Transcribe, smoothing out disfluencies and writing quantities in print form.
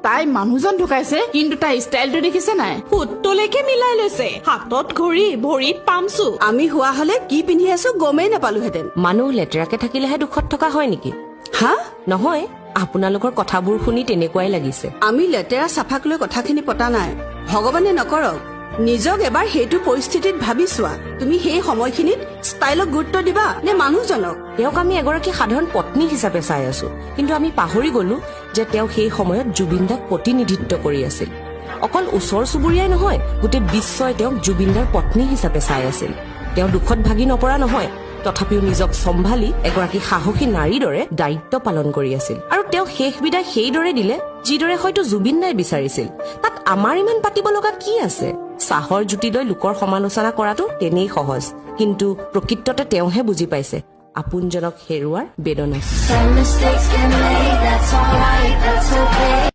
তাই মানুহজন ঢুকাইছে, কিন্তু তাই ষ্টাইলটো দেখিছে নাই? সুতলৈকে মিলাই লৈছে, হাতত ঘড়ী, ভৰিত পামচু। আমি হোৱা হলে কি পিন্ধি আছো গমেই নাপালোহেঁতেন। মানুহ লেতেৰাকে থাকিলেহে দুখত থকা হয় নেকি? হা? নহয়, আপোনালোকৰ কথাবোৰ শুনি তেনেকুৱাই লাগিছে। আমি লেতেৰা চাফাক লৈ কথাখিনি পতা নাই। ভগৱানে নকৰক, নিজক এবাৰ সেইটো পৰিস্থিতিত ভাবি চোৱা। তুমি সেই সময়খিনিত ষ্টাইলক গুৰুত্ব দিবা নে মানুহজনক? তেওঁক আমি এগৰাকী সাধাৰণ পত্নী হিচাপে চাই আছো, কিন্তু আমি পাহৰি গলো যে তেওঁ সেই সময়ত জুবিন দাক প্ৰতিনিধিত্ব কৰি আছিল। অকল ওচৰ চুবুৰীয়াই নহয়, গোটেই বিশ্বই তেওঁক জুবিন দাৰ পত্নী হিচাপে চাই আছিল। তেওঁ দুখত ভাগি নপৰা নহয়, তথাপিও নিজক চম্ভালি এগৰাকী সাহসী নাৰীৰ দৰে দায়িত্ব পালন কৰি আছিল। আৰু তেওঁ শেষ বিদায় সেইদৰে দিলে যিদৰে হয়তো জুবিন দাই বিচাৰিছিল। তাত আমাৰ ইমান পাতিব লগা কি আছে? চাহৰ জুতি লৈ লোকৰ সমালোচনা কৰাটো তেনেই সহজ, কিন্তু প্ৰকৃততে তেওঁহে বুজি পাইছে আপোনজনক হেৰুৱাৰ বেদনা।